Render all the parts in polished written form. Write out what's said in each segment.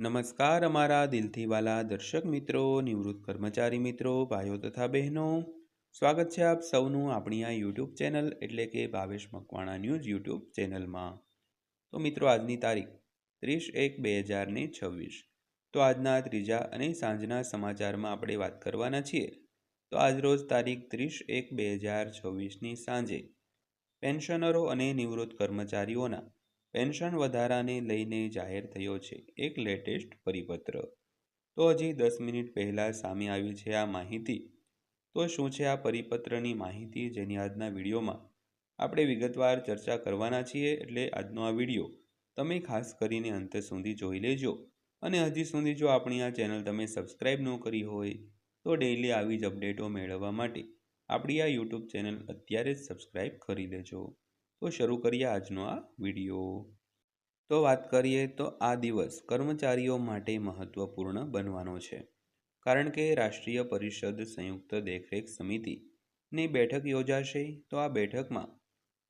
નમસ્કાર અમારા દિલથી વાલા દર્શક મિત્રો, નિવૃત્ત કર્મચારી મિત્રો, ભાઈઓ તથા બહેનો. સ્વાગત છે આપ સૌનું આપણી આ યુટ્યુબ ચેનલ એટલે કે ભાવેશ મકવાણા ન્યૂઝ યુટ્યુબ ચેનલમાં. તો મિત્રો, આજની તારીખ 30/1/2026. તો આજના ત્રીજા અને સાંજના સમાચારમાં આપણે વાત કરવાના છીએ. તો આજરોજ તારીખ 30/1/2026ની સાંજે પેન્શનરો અને નિવૃત્ત કર્મચારીઓના પેન્શન વધારાને લઈને જાહેર થયો છે એક લેટેસ્ટ પરિપત્ર. તો હજી 10 મિનિટ પહેલાં સામે આવી છે આ માહિતી. તો શું છે આ પરિપત્રની માહિતી, જેની આજના વિડીયોમાં આપણે વિગતવાર ચર્ચા કરવાના છીએ. એટલે આજનો આ વિડીયો તમે ખાસ કરીને અંત સુધી જોઈ લેજો. અને હજી સુધી જો આપણી આ ચેનલ તમે સબસ્ક્રાઈબ ન કરી હોય તો ડેઈલી આવી જ અપડેટો મેળવવા માટે આપણી આ યુટ્યુબ ચેનલ અત્યારે જ સબસ્ક્રાઈબ કરી લેજો. તો શરૂ કરીએ આજનો આ વિડીયો. તો વાત કરીએ તો આ દિવસ કર્મચારીઓ માટે મહત્વપૂર્ણ બનવાનો છે, કારણ કે રાષ્ટ્રીય પરિષદ સંયુક્ત દેખરેખ સમિતિની બેઠક યોજાશે. તો આ બેઠકમાં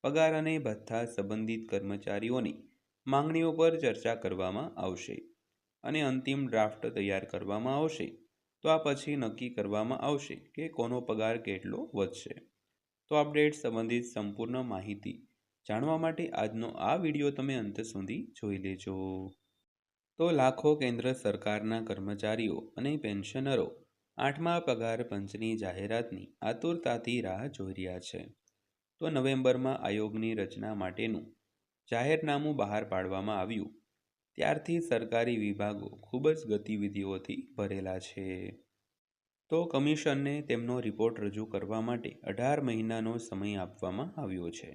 પગાર અને ભથ્થા સંબંધિત કર્મચારીઓની માંગણીઓ પર ચર્ચા કરવામાં આવશે અને અંતિમ ડ્રાફ્ટ તૈયાર કરવામાં આવશે. તો આ પછી નક્કી કરવામાં આવશે કે કોનો પગાર કેટલો વધશે. તો અપડેટ સંબંધિત સંપૂર્ણ માહિતી જાણવા માટે આજનો આ વિડીયો તમે અંત સુધી જોઈ લેજો. તો લાખો કેન્દ્ર સરકારના કર્મચારીઓ અને પેન્શનરો 8મા પગાર પંચની જાહેરાતની આતુરતાથી રાહ જોઈ રહ્યા છે. તો નવેમ્બરમાં આયોગની રચના માટેનું જાહેરનામું બહાર પાડવામાં આવ્યું ત્યારથી સરકારી વિભાગો ખૂબ જ ગતિવિધિઓથી ભરેલા છે. તો કમિશનને તેમનો રિપોર્ટ રજૂ કરવા માટે 18 મહિનાનો સમય આપવામાં આવ્યો છે.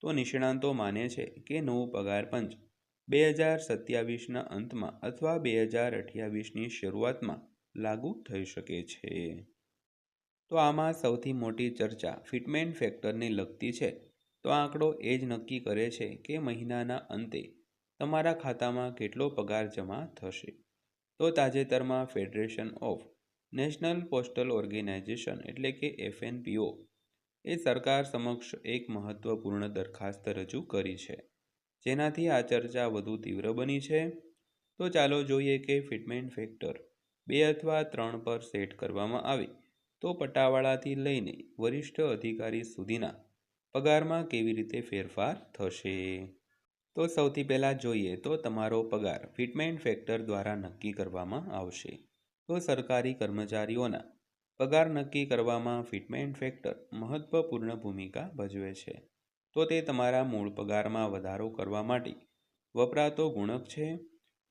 તો નિષ્ણાંતો માને છે કે નવું પગાર પંચ 2027ના અંતમાં અથવા 2028ની શરૂઆતમાં લાગુ થઈ શકે છે. તો આમાં સૌથી મોટી ચર્ચા ફિટમેન્ટ ફેક્ટરને લગતી છે. તો આંકડો એ જ નક્કી કરે છે કે મહિનાના અંતે તમારા ખાતામાં કેટલો પગાર જમા થશે. તો તાજેતરમાં federation of national postal organisation એટલે કે FNPO એ સરકાર સમક્ષ એક મહત્વપૂર્ણ દરખાસ્ત રજૂ કરી છે, જેનાથી આ ચર્ચા વધુ તીવ્ર બની છે. તો ચાલો જોઈએ કે ફિટમેન્ટ ફેક્ટર 2 અથવા 3 પર સેટ કરવામાં આવે તો પટાવાળાથી લઈને વરિષ્ઠ અધિકારી સુધીના પગારમાં કેવી રીતે ફેરફાર થશે. તો સૌથી પહેલાં જોઈએ તો તમારો પગાર ફિટમેન્ટ ફેક્ટર દ્વારા નક્કી કરવામાં આવશે. તો સરકારી કર્મચારીઓના પગાર નક્કી કરવામાં ફિટમેન્ટ ફેક્ટર મહત્વપૂર્ણ ભૂમિકા ભજવે છે. તો તે તમારા મૂળ પગારમાં વધારો કરવા માટે વપરાતો ગુણક છે.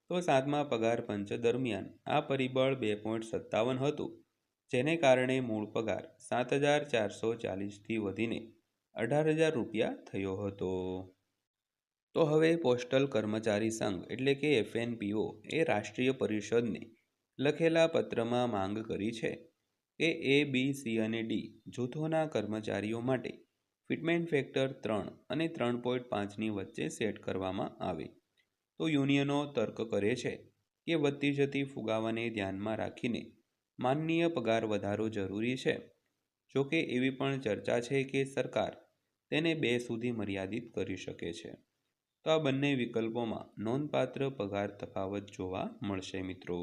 તો 7મા પગાર પંચ દરમિયાન આ પરિબળ 2.57 હતું, જેને કારણે મૂળ પગાર 7,440થી વધીને 18,000 રૂપિયા થયો હતો. તો હવે પોસ્ટલ કર્મચારી સંઘ એટલે કે FNPO એ રાષ્ટ્રીય પરિષદને લખેલા પત્રમાં માંગ કરી છે કે A, B, C અને D જૂથોના કર્મચારીઓ માટે ફિટમેન્ટ ફેક્ટર 3 અને 3.5ની વચ્ચે સેટ કરવામાં આવે. તો યુનિયનો તર્ક કરે છે કે વધતી જતી ફુગાવાને ધ્યાનમાં રાખીને માનનીય પગાર વધારો જરૂરી છે. જોકે એવી પણ ચર્ચા છે કે સરકાર તેને 2 સુધી મર્યાદિત કરી શકે છે. તો આ બંને વિકલ્પોમાં નોંધપાત્ર પગાર તફાવત જોવા મળશે મિત્રો.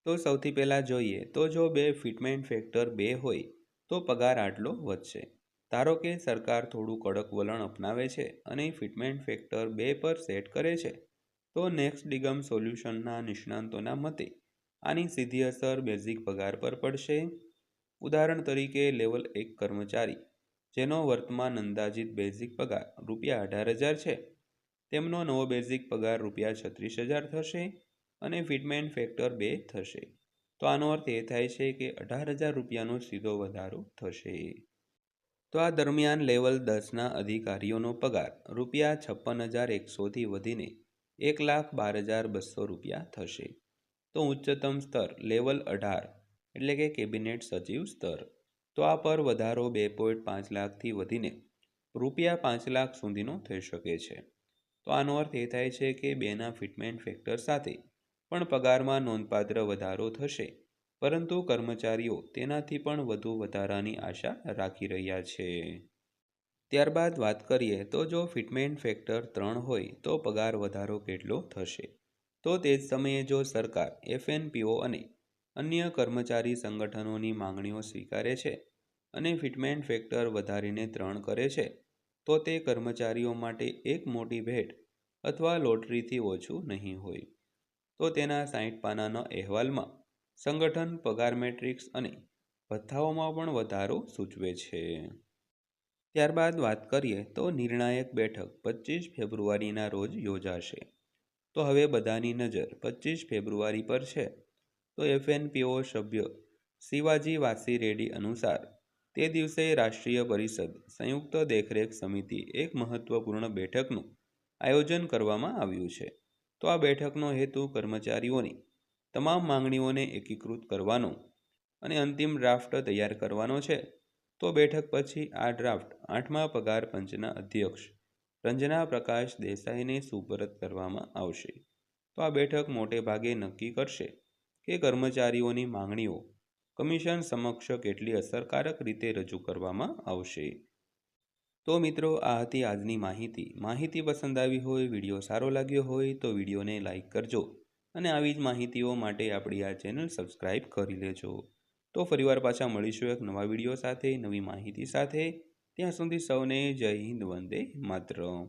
તો સૌથી પહેલાં જોઈએ તો જો ફિટમેન્ટ ફેક્ટર 2 હોય તો પગાર આટલો વધશે. ધારો કે સરકાર થોડું કડક વલણ અપનાવે છે અને ફિટમેન્ટ ફેક્ટર 2 પર સેટ કરે છે. તો નેક્સ્ટ ડિગમ સોલ્યુશનના નિષ્ણાંતોના મતે આની સીધી અસર બેઝિક પગાર પર પડશે. ઉદાહરણ તરીકે લેવલ 1 કર્મચારી જેનો વર્તમાન અંદાજિત બેઝિક પગાર ₹18,000 છે, તેમનો નવો બેઝિક પગાર ₹36,000 થશે અને ફિટમેન્ટ ફેક્ટર 2 થશે. તો આનો અર્થ એ થાય છે કે ₹18,000નો સીધો વધારો થશે. તો આ દરમિયાન લેવલ 10ના અધિકારીઓનો પગાર ₹56,100થી વધીને ₹1,12,200 થશે. તો ઉચ્ચતમ સ્તર લેવલ 18 એટલે કે કેબિનેટ સચિવ સ્તર, તો આ પર વધારો 2.5 લાખથી વધીને ₹5 લાખ સુધીનો થઈ શકે છે. તો આનો અર્થ એ થાય છે કે 2ના ફિટમેન્ટ ફેક્ટર સાથે પણ પગારમાં નોંધપાત્ર વધારો થશે, પરંતુ કર્મચારીઓ તેનાથી પણ વધુ વધારાની આશા રાખી રહ્યા છે. ત્યારબાદ વાત કરીએ તો જો ફિટમેન્ટ ફેક્ટર 3 હોય તો પગાર વધારો કેટલો થશે. તો તે જ સમયે જો સરકાર એફએનપીઓ અને અન્ય કર્મચારી સંગઠનોની માંગણીઓ સ્વીકારે છે અને ફિટમેન્ટ ફેક્ટર વધારીને 3 કરે છે, તો તે કર્મચારીઓ માટે એક મોટી ભેટ અથવા લોટરીથી ઓછું નહીં હોય. તો તેના 60 પાનાના અહેવાલમાં સંગઠન પગાર મેટ્રિક્સ અને ભથ્થાઓમાં પણ વધારો સૂચવે છે. ત્યારબાદ વાત કરીએ તો નિર્ણાયક બેઠક 25 ફેબ્રુઆરીના રોજ યોજાશે. તો હવે બધાની નજર 25 ફેબ્રુઆરી પર છે. તો એફએનપીઓ સભ્ય શિવાજી વાસી રેડ્ડી અનુસાર તે દિવસે રાષ્ટ્રીય પરિષદ સંયુક્ત દેખરેખ સમિતિ એક મહત્વપૂર્ણ બેઠકનું આયોજન કરવામાં આવ્યું છે. તો આ બેઠકનો હેતુ કર્મચારીઓની તમામ માંગણીઓને એકીકૃત કરવાનો અને અંતિમ ડ્રાફ્ટ તૈયાર કરવાનો છે. તો બેઠક પછી આ ડ્રાફ્ટ 8મા પગાર પંચના અધ્યક્ષ રંજના પ્રકાશ દેસાઈને સુપરત કરવામાં આવશે. તો આ બેઠક મોટે ભાગે નક્કી કરશે કે કર્મચારીઓની માંગણીઓ કમિશન સમક્ષ કેટલી અસરકારક રીતે રજૂ કરવામાં આવશે. તો મિત્રો, આ હતી આજની માહિતી પસંદ આવી હોય, વિડીયો સારો લાગ્યો હોય તો વિડીયોને લાઈક કરજો અને આવી જ માહિતીઓ માટે આપણી આ ચેનલ સબસ્ક્રાઈબ કરી લેજો. તો ફરીવાર પાછા મળીશું એક નવા વિડીયો સાથે, નવી માહિતી સાથે. ત્યાં સુધી સૌને જય હિન્દ, વંદે માતરમ.